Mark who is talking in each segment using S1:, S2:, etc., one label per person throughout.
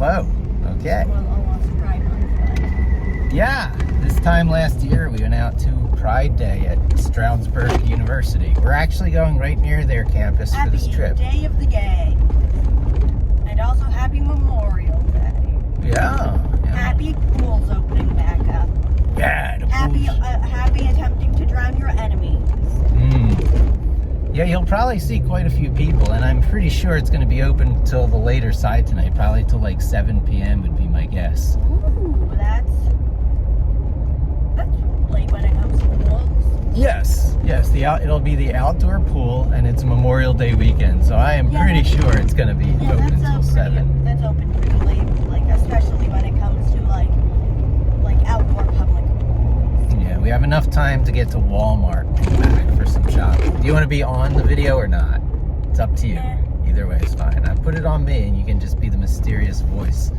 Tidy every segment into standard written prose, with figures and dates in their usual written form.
S1: Oh, okay.
S2: Well, almost Pride Month.
S1: Yeah, this time last year we went out to Pride Day at Stroudsburg University. We're actually going right near their campus for this trip.
S2: Happy Day of the Gay. And also Happy Memorial Day.
S1: Yeah.
S2: Happy pools opening back up.
S1: Yeah, the
S2: Happy attempting to drown your enemies.
S1: Yeah, you'll probably see quite a few people, and I'm pretty sure it's going to be open till the later side tonight, probably till like 7 p.m. would be my guess.
S2: Ooh, that's late when it comes to pools.
S1: Yes, it'll be the outdoor pool, and it's Memorial Day weekend, so I am pretty sure it's going to be open until 7.
S2: That's open pretty late, like especially when it comes to like outdoor public pools.
S1: Yeah, we have enough time to get to Walmart and back for some shopping. Do you want to be on the video or not? It's up to you.
S2: Yeah.
S1: Either way is fine. I put it on me, and you can just be the mysterious voice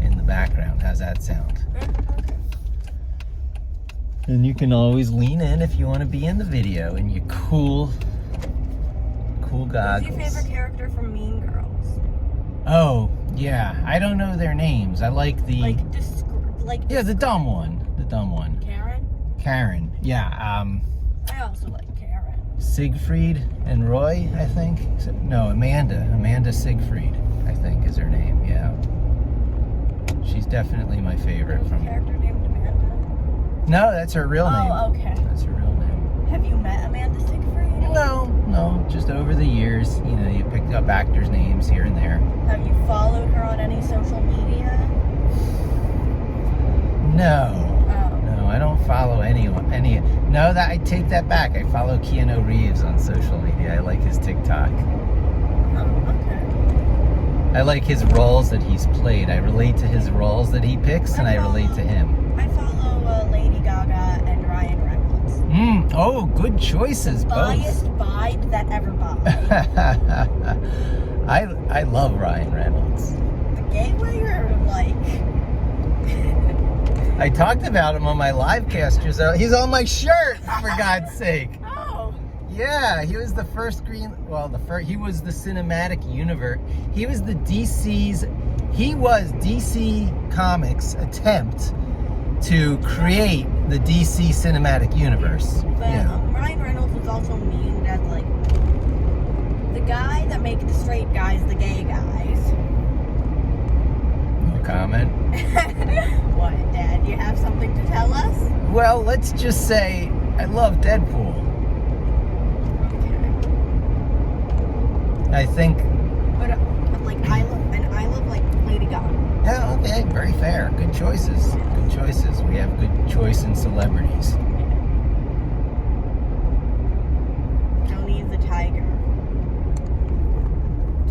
S1: in the background. How's that sound?
S2: Okay.
S1: And you can always lean in if you want to be in the video in your cool goggles.
S2: Who's your favorite character from Mean Girls?
S1: Oh, yeah. I don't know their names. I like the...
S2: Yeah,
S1: the dumb one. The dumb one. Karen. Yeah.
S2: I also like Karen.
S1: Siegfried and Roy, I think. No, Amanda. Amanda Siegfried, I think is her name. Yeah. She's definitely my favorite
S2: There's a character named Amanda?
S1: No, that's her real name.
S2: Oh, okay.
S1: That's her real name.
S2: Have you met Amanda Siegfried?
S1: No. Just over the years, you picked up actors' names here and there.
S2: Have you followed her on any social media?
S1: No.
S2: Oh.
S1: No, I don't follow anyone. No, I take that back. I follow Keanu Reeves on social media. I like his TikTok.
S2: Oh, okay.
S1: I like his roles that he's played. I relate to his roles that he picks, and I relate to him.
S2: I follow Lady Gaga and Ryan Reynolds.
S1: Oh, good choices, both.
S2: Biased vibe that ever bought.
S1: I love Ryan Reynolds.
S2: The gay way or like...
S1: I talked about him on my live casters. He's on my shirt, for God's sake.
S2: Oh.
S1: Yeah, he was the first he was the cinematic universe. He was DC Comics' attempt to create the DC cinematic universe.
S2: But Ryan Reynolds was also memed as like the guy that make the straight guys the gay guys.
S1: No comment.
S3: What, Dad? Do you have something to tell us?
S1: Well, let's just say I love Deadpool.
S3: Okay.
S1: I think.
S3: But like I love like Lady Gaga.
S1: Yeah. Okay. Very fair. Good choices. Good choices. We have good choice in celebrities.
S3: Tony the Tiger.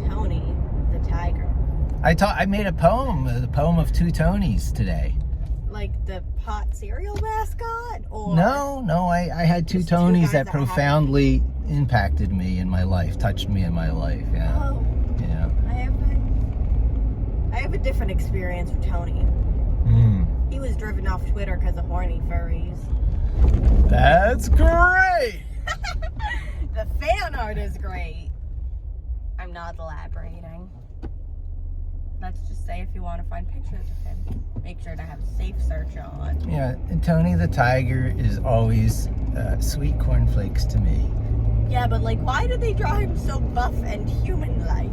S3: Tony the Tiger.
S1: I made a poem, the poem of two Tonys today.
S3: Like the pot cereal mascot, or
S1: No, I had two
S3: Just two
S1: Tonys
S3: guys
S1: that
S3: that
S1: profoundly impacted me in my life, touched me in my life. Yeah.
S3: Oh,
S1: Yeah.
S3: I have a different experience with Tony. He was driven off Twitter because of horny furries.
S1: That's great.
S3: The fan art is great. I'm not elaborating. Let's just say if you want to find pictures of him, make sure to have safe search on.
S1: Yeah, and Tony the Tiger is always sweet cornflakes to me.
S3: Yeah, but like, why did they draw him so buff and human-like?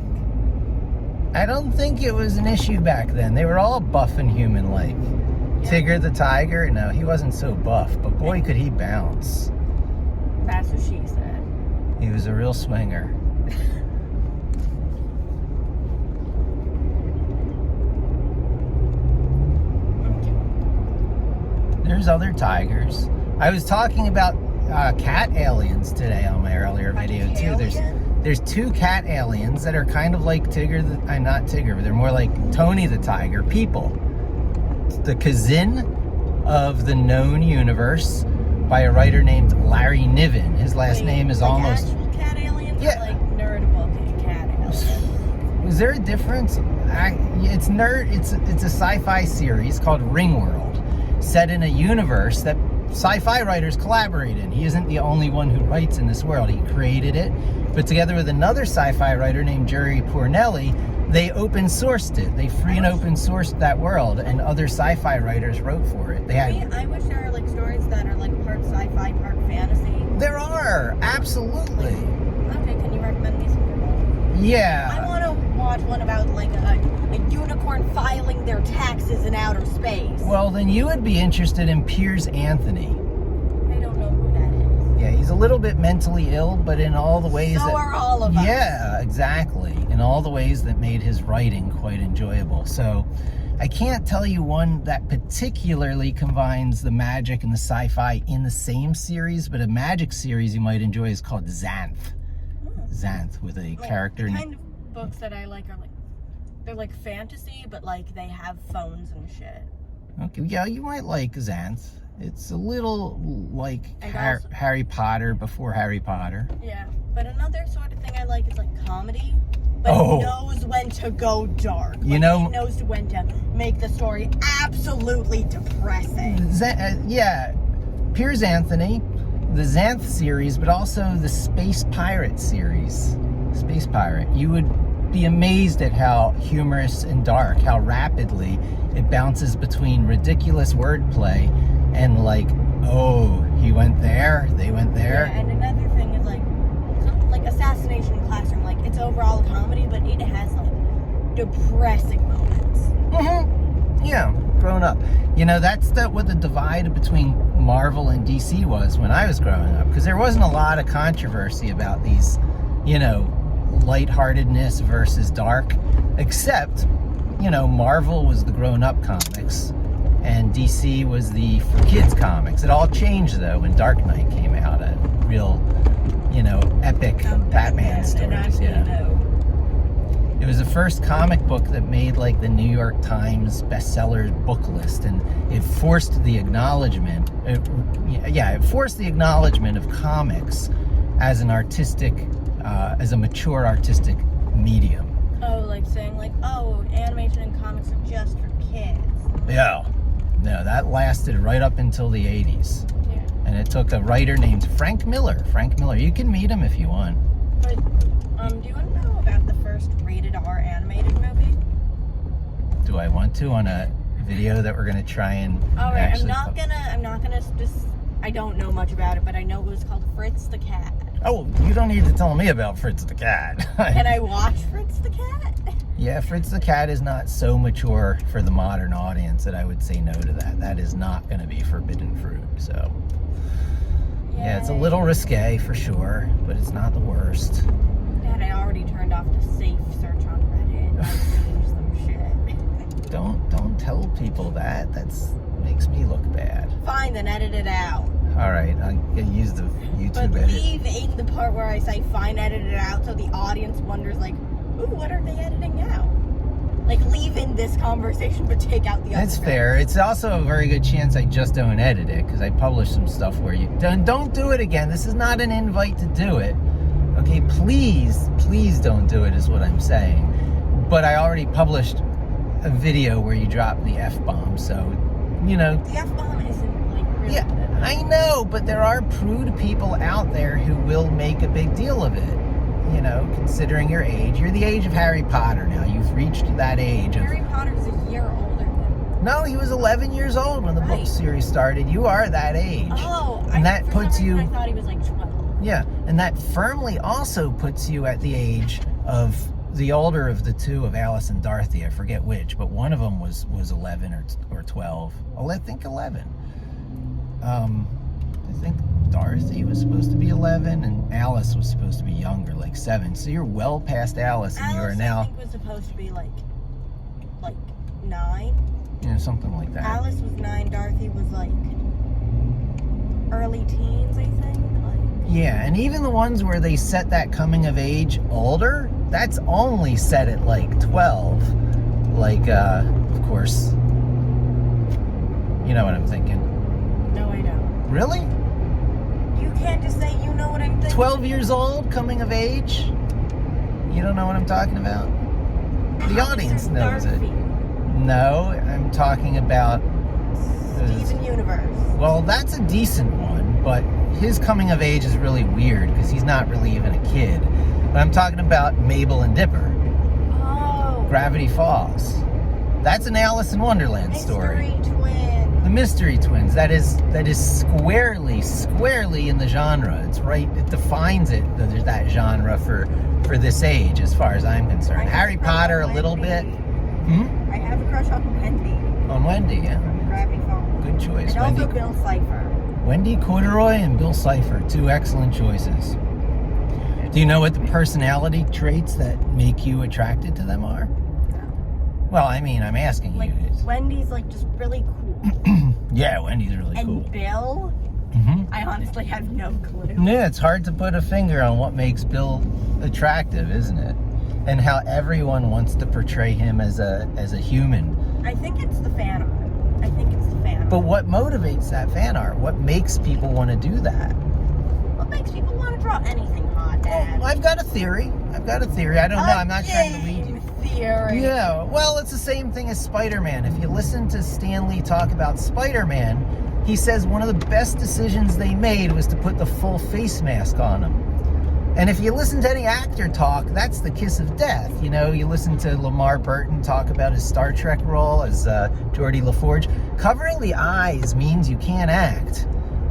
S1: I don't think it was an issue back then. They were all buff and human-like.
S3: Yeah.
S1: Tigger the Tiger, no, he wasn't so buff, but boy, could he bounce.
S3: That's what she said.
S1: He was a real swinger. There's other tigers. I was talking about cat aliens today on my earlier video too. There's two cat aliens that are kind of like Tigger. Not Tigger, but they're more like Tony the Tiger people. The Kazin of the known universe by a writer named Larry Niven. His last name is
S3: like
S1: almost.
S3: Actual cat aliens,
S1: Yeah.
S3: or like nerdable cat aliens.
S1: Is there a difference? It's nerd. It's a sci-fi series called Ringworld, set in a universe that sci-fi writers collaborate in. He isn't the only one who writes in this world. He created it, but together with another sci-fi writer named Jerry Pournelli, they open sourced it. They free and open sourced that world, and other sci-fi writers wrote for it. They had.
S2: I wish there are like stories that are like part sci-fi, part fantasy.
S1: There are, absolutely.
S2: Okay, can you recommend me some good ones? I
S1: Yeah.
S2: want to watch one about like a unicorn filing their taxes in outer space.
S1: Well, then you would be interested in Piers Anthony.
S2: I don't know who that is.
S1: Yeah, he's a little bit mentally ill, but in all the ways
S2: So
S1: that.
S2: are all of us.
S1: Yeah, exactly. In all the ways that made his writing quite enjoyable. So I can't tell you one that particularly combines the magic and the sci-fi in the same series, but a magic series you might enjoy is called Xanth. Xanth, with a character
S2: The
S1: named.
S2: kind of books that I like are like they're like fantasy, but like they have phones and shit.
S1: Okay, yeah, you might like Xanth. It's a little like
S2: And also-
S1: Harry Potter before Harry Potter.
S2: Yeah, but another sort of thing I like is like comedy, but
S1: Oh.
S2: it knows when to go dark.
S1: You
S2: Like,
S1: know-
S2: it knows when to make the story absolutely depressing.
S1: Yeah, Piers Anthony, the Xanth series, but also the Space Pirate series. Space Pirate. You would be amazed at how humorous and dark, how rapidly it bounces between ridiculous wordplay and like, oh, he went there, they went there.
S2: Yeah, and another thing is like something like Assassination Classroom. Like it's overall a comedy, but it has like depressing moments.
S1: Mm-hmm. Yeah, grown up. You know, that's what the divide between Marvel and DC was when I was growing up, because there wasn't a lot of controversy about these, you know, lightheartedness versus dark, except, you know, Marvel was the grown-up comics and DC was the for kids comics. It all changed though when Dark Knight came out, a real, you know, epic Batman stories. Yeah. It was the first comic book that made like the New York Times bestseller book list, and it forced the acknowledgement. It forced the acknowledgement of comics as an artistic, as a mature artistic medium.
S2: Oh, like saying like, oh, animation and comics are just for kids.
S1: Yeah, no, that lasted right up until the 80s,
S2: Yeah.
S1: and it took a writer named Frank Miller. Frank Miller, you can meet him if you want.
S2: But do you want to know about the first rated R animated movie?
S1: Do I want to on a video that we're gonna try and
S2: All right,
S1: actually?
S2: I'm not gonna just. I don't know much about it, but I know it was called Fritz the Cat.
S1: Oh, you don't need to tell me about Fritz the Cat.
S2: Can I watch Fritz the Cat?
S1: Yeah, Fritz the Cat is not so mature for the modern audience that I would say no to that. That is not going to be forbidden fruit. So, yeah, it's a little risque for sure, but it's not the worst.
S2: Dad, I already turned off the safe search on Reddit. I changed some shit.
S1: Don't tell people that. That's makes me look bad.
S2: Fine, then edit it out.
S1: All right, I'll use the
S2: But
S1: YouTube edit.
S2: leave in the part where I say fine, edit it out, so the audience wonders like, ooh, what are they editing out? Like, leave in this conversation, but take out the other
S1: That's
S2: bit.
S1: fair. It's also a very good chance I just don't edit it, because I publish some stuff where you don't do it again. This is not an invite to do it. Okay, please don't do it is what I'm saying. But I already published a video where you drop the F-bomb, so, you know.
S2: The F-bomb isn't, like, really
S1: Yeah,
S2: good.
S1: I know, but there are prude people out there who will make a big deal of it. You know, considering your age. You're the age of Harry Potter now. You've reached that age of...
S2: Harry Potter's a year older than
S1: No, he was 11 years old when the book
S2: Right.
S1: series started. You are that age.
S2: Oh,
S1: And that
S2: for
S1: puts
S2: some reason
S1: you-
S2: I thought he was, like, 12.
S1: Yeah, and that firmly also puts you at the age of the older of the two of Alice and Dorothy. I forget which, but one of them was 11 or 12. I think 11. I think Dorothy was supposed to be 11 and Alice was supposed to be younger, like 7. So you're well past Alice, and you are
S2: Alice,
S1: now,
S2: I think, was supposed to be, like 9.
S1: you know, something like that.
S2: Alice was 9, Dorothy was, like, early teens, I think. Like,
S1: Yeah, and even the ones where they set that coming of age older, that's only set at like 12. Like, of course, you know what I'm thinking.
S2: no, I don't.
S1: Really?
S2: You can't just say you know what I'm thinking.
S1: 12 years old, coming of age? You don't know what I'm talking about? The audience knows it.
S2: Darcy.
S1: No, I'm talking about
S2: Steven Universe.
S1: Well, that's a decent one, but his coming of age is really weird because he's not really even a kid. But I'm talking about Mabel and Dipper.
S2: Oh.
S1: Gravity Falls. That's an Alice in Wonderland story.
S2: Mystery Twin.
S1: The Mystery Twins. That is squarely in the genre. It's right. It defines it. There's that genre for this age, as far as I'm concerned.
S2: I have
S1: Harry
S2: a crush
S1: Potter
S2: on
S1: a little bit.
S2: Wendy. I have a crush on Wendy
S1: On Wendy, yeah.
S2: from Gravity Falls.
S1: Good choice.
S2: And also Bill Cipher.
S1: Wendy Corduroy and Bill Cipher, two excellent choices. Do you know what the personality traits that make you attracted to them are?
S2: No.
S1: Well, I mean, I'm asking
S2: Like,
S1: you.
S2: Wendy's like just really cool.
S1: Yeah, Wendy's really
S2: And
S1: cool.
S2: Bill,
S1: hmm
S2: I honestly have no clue.
S1: Yeah, it's hard to put a finger on what makes Bill attractive, isn't it? And how everyone wants to portray him as a human.
S2: I think it's the fan art.
S1: But what motivates that fan art? What makes people want to do that?
S2: What makes people want to draw anything hot, Dad?
S1: Well, I've got a theory. I don't know. I'm not trying to lead you.
S2: Theory.
S1: Yeah, well, it's the same thing as Spider-Man. If you listen to Stan Lee talk about Spider-Man, he says one of the best decisions they made was to put the full face mask on him. And if you listen to any actor talk, that's the kiss of death. You know, you listen to Lamar Burton talk about his Star Trek role as Geordie LaForge. Covering the eyes means you can't act.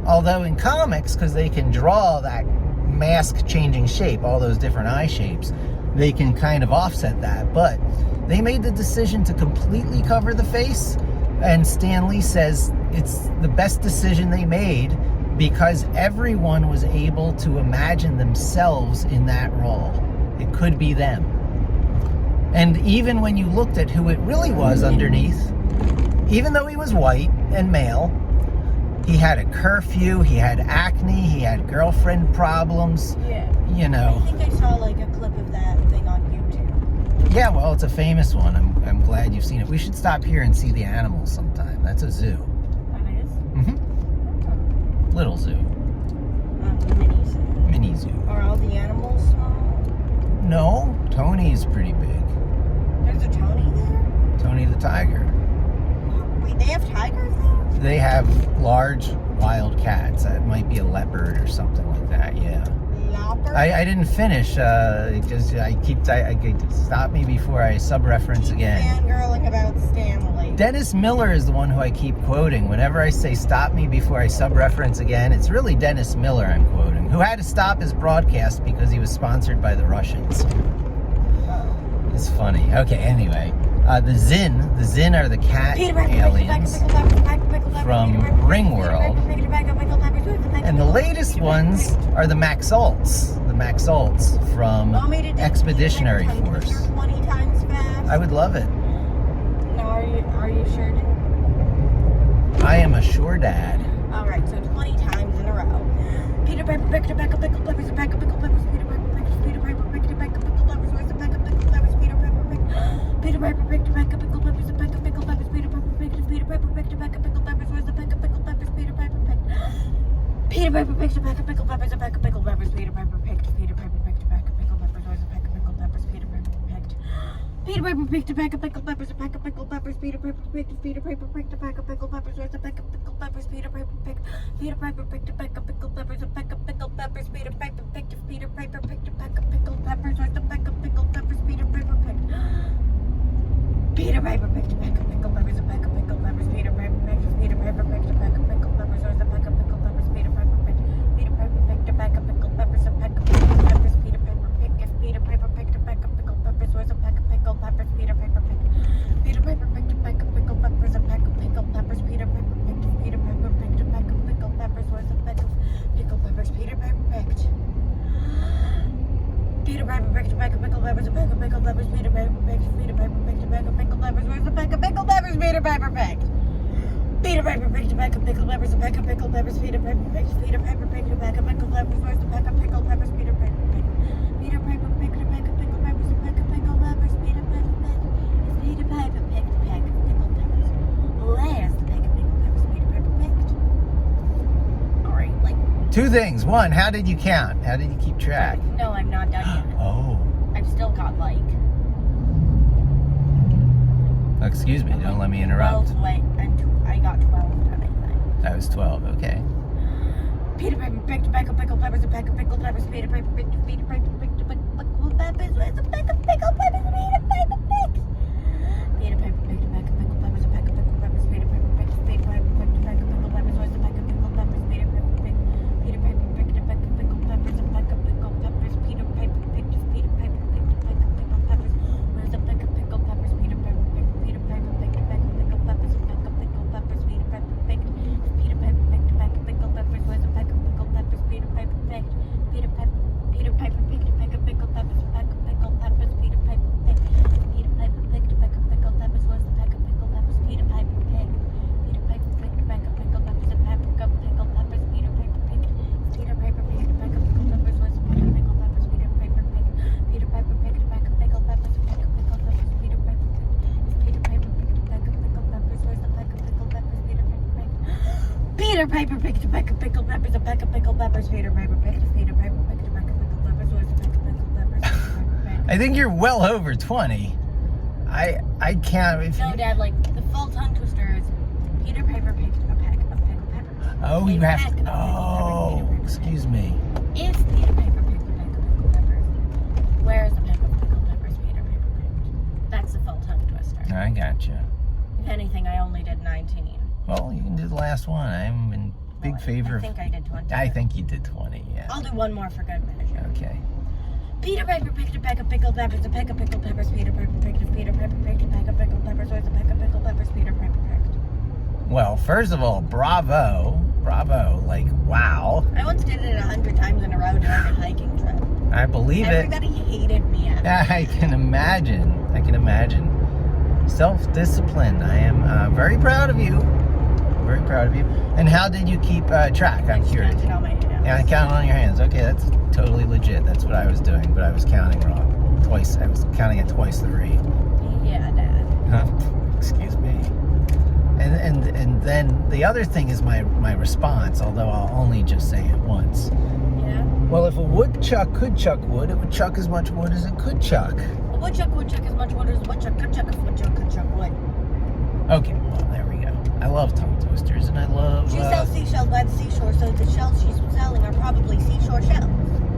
S1: Although in comics, because they can draw that mask changing shape, all those different eye shapes, they can kind of offset that. But they made the decision to completely cover the face, and Stan Lee says it's the best decision they made because everyone was able to imagine themselves in that role. It could be them. And even when you looked at who it really was underneath, even though he was white and male, he had a curfew, he had acne, he had girlfriend problems,
S2: Yeah.
S1: you know.
S2: I think I saw like a clip of that thing on YouTube.
S1: Yeah, well, it's a famous one. I'm glad you've seen it. We should stop here and see the animals sometime. That's a zoo.
S2: That is?
S1: Mm-hmm. Little zoo.
S2: Mini zoo.
S1: Mini zoo.
S2: Are all the animals small?
S1: No, Tony's pretty big.
S2: There's a Tony there?
S1: Tony the tiger.
S2: Wait, they have tigers there?
S1: They have large wild cats. That might be a leopard or something like that, yeah.
S2: Leopard?
S1: I didn't finish because I stop me before I sub-reference
S2: Keep
S1: again.
S2: fangirling about Stanley.
S1: Dennis Miller is the one who I keep quoting. Whenever I say stop me before I sub-reference again, it's really Dennis Miller I'm quoting, who had to stop his broadcast because he was sponsored by the Russians. It's funny. Okay, anyway. The Zin are the cat aliens from Ringworld. And the latest ones are the Maxolts. The Maxolts from Expeditionary Force.
S2: 20 times fast.
S1: I would love it.
S2: No, are you sure?
S1: I am a sure dad.
S2: All right, so 20 times in a row. Peter Piper picked a pack of pickled peppers, a pack of pickled peppers. Peter Piper picked. Peter Piper picked a pack of pickled peppers. Where's the pack of pickled peppers? Peter Piper picked. Peter Piper picked a pack of pickled peppers, a pack of pickled peppers. Peter Piper picked. Peter Piper picked a pack of pickled peppers. Where's the pack of pickled peppers? Peter Piper picked. Peter Piper picked a pack of pickled peppers, a pack of pickled peppers. Peter Piper picked. Peter Piper picked a pack of pickled peppers. Where's the pack of pickled peppers? Peter Piper picked. Peter Piper picked a pack of pickled peppers, a pack of pickled peppers. Peter Piper picked. Peter Piper picked a pack of pickled peppers. Where's the pack of pickled peppers? Peter Piper picked. Peter Piper picked a pack of pickled peppers, a pack of pickled peppers. Peter Piper picked. Peter Piper picked a pack of pickled peppers. Where's the pack of pickled peppers? Peter Piper picked. Peter Piper picked a pack of pickled peppers, a pack of pickled peppers. Peter Piper picked. Peter Piper picked a pack of pickled peppers. Where's the pack of pickled peppers? Peter Piper picked. Peter Piper picked a pack of pickled peppers, a pack of pickled peppers. Peter Piper picked. If Peter Piper picked a pack of pickled peppers, where's the pack of pickled peppers? Peter Piper picked. Peter Piper picked a pack of pickled peppers, a pack of pickled peppers. Peter Piper picked. Peter Piper picked a pack of pickled peppers. Where's the pack of pickled peppers? Peter Piper picked. Peter Piper picked a pack of pickled peppers, a pack of pickled peppers. Peter Piper picked. Peter Piper picked a pack of pickled peppers. Where's the pack of pickled peppers? Peter Piper picked. Peter Piper picked a pack of pickled peppers, a pack of pickled peppers. Peter Piper picked. Peter Piper picked a pack of pickled peppers. Where's the pack of pickled peppers? Peter Piper picked. Peter Piper picked a pack of pickled peppers, a pack of pickled peppers. Peter Piper picked. If Peter Piper picked a pack of pickled peppers, where's the pack of pickled peppers? Peter Piper picked. All right, like.
S1: Two things. One, how did you count? How did you keep track?
S2: No, I'm not done yet.
S1: Oh.
S2: I've still got like.
S1: Excuse me, don't let me interrupt.
S2: 12 I got 12
S1: That was 12. Okay.
S2: Peter Piper picked a bag of pickled peppers, a bag of pickled peppers. Peter Piper picked a bag of pickled peppers. Where's the bag of pickled peppers? Peter Piper picked. Peter Piper picked a bag of pickled peppers, a bag of pickled peppers. Peter Piper picked. Peter Piper picked a bag of pickled peppers. Where's the bag of pickled peppers? Peter Piper picked. Peter Piper picked a bag of pickled peppers, a bag of pickled peppers. Peter Piper picked. Peter Piper picked a bag of pickled peppers. Where's the bag of pickled peppers? Peter Piper picked. Peter Piper picked a bag of pickled peppers, a bag of pickled peppers. Peter Piper picked. Peter Piper picked a bag of pickled peppers. Where's the bag of pickled peppers? Peter Piper picked. Peter Piper picked a bag of pickled peppers, a bag of pickled peppers. Peter Piper picked. Peter Piper picked a bag of pickled peppers. Where's the bag of pickled peppers? Peter Piper picked. Peter Piper picked a bag of pickled peppers, a bag of pickled peppers. Peter Piper picked. Peter Piper picked a bag of pickled peppers. Where's the bag of pickled peppers? Peter Piper picked. Peter Piper picked a bag of pickled peppers, a bag of pickled peppers. Peter Piper picked. Peter Piper picked a bag of pickled peppers. Where's the bag of pickled peppers? Peter Piper picked. Peter Piper picked a bag of pickled peppers, a bag of pickled peppers. Peter Piper picked. Peter Piper picked a bag of pickled peppers. Where's the bag of pickled peppers? Peter Piper picked.
S1: I think you're well over 20. I can't. If
S2: No, Dad, like the full tongue twister is Peter Piper picked a pack of pickled peppers.
S1: Oh, you
S2: A
S1: have
S2: pack of
S1: to.
S2: pickled
S1: Oh,
S2: peppers. Peter Piper
S1: excuse me.
S2: If Peter Piper picked a pack of pickled peppers, where is the pack of pickled peppers Peter Piper picked? That's the full tongue twister.
S1: I gotcha.
S2: If anything, I only did 19.
S1: Well, you can do the last one. I'm in big
S2: Well,
S1: favor
S2: I
S1: of.
S2: think I did 20.
S1: I think you did 20. Yeah.
S2: I'll do one more for good measure.
S1: Okay.
S2: Peter Piper picked a pack of pickled peppers, a pack of pickled peppers. Peter Piper picked. Peter Piper picked a pack of pickled peppers. Where's the pack of pickled peppers? Peter Piper picked.
S1: Well, first of all, bravo. Like, wow.
S2: I once did it 100 times in a row during a hiking trip.
S1: I believe it.
S2: Everybody hated me after.
S1: I can imagine. Self-discipline. I am very proud of you. Very proud of you. And how did you keep track? I'm curious.
S2: Counted all my hands.
S1: Yeah, I counted on your hands. Okay, that's totally legit. That's what I was doing, but I was counting wrong. Twice. I was counting at twice the rate.
S2: Yeah, Dad.
S1: Excuse me. And then the other thing is my response, although I'll only just say it once.
S2: Yeah.
S1: Well, if a woodchuck could chuck wood, it would chuck as much wood as it could chuck.
S2: A woodchuck as much wood as a woodchuck could chuck if a woodchuck could chuck wood.
S1: Okay, well, there we go. I love tongue twisters, and I love...
S2: She sells seashells by the seashore, so the shells she's selling are probably seashore shells.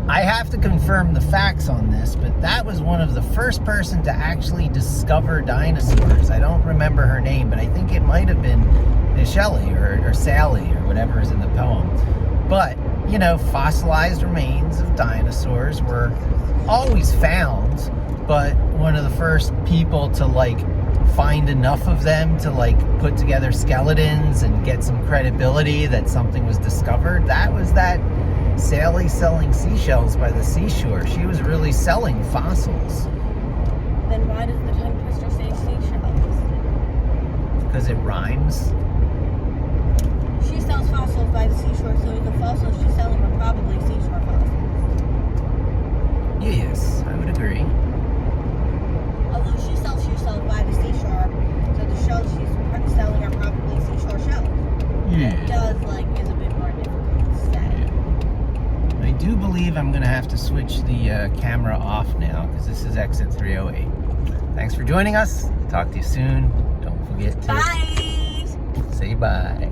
S1: I have to confirm the facts on this, but that was one of the first person to actually discover dinosaurs. I don't remember her name, but I think it might have been Shelley or Sally or whatever is in the poem. But, you know, fossilized remains of dinosaurs were always found, but one of the first people to, like, find enough of them to, like, put together skeletons and get some credibility that something was discovered, that was that Sally selling seashells by the seashore. She was really selling fossils.
S2: Then why does the tongue twister say seashells?
S1: Because it rhymes.
S2: She sells fossils by the seashore, so the fossils she's selling are probably seashore fossils.
S1: Yes, I would agree.
S2: Although she sells seashells by the seashore, so the shells she's selling are probably seashore shells.
S1: Yeah.
S2: It does, like, is a bit more difficult to say.
S1: I do believe I'm going to have to switch the camera off now because this is exit 308. Thanks for joining us. Talk to you soon. Don't forget to
S2: Bye!
S1: say bye.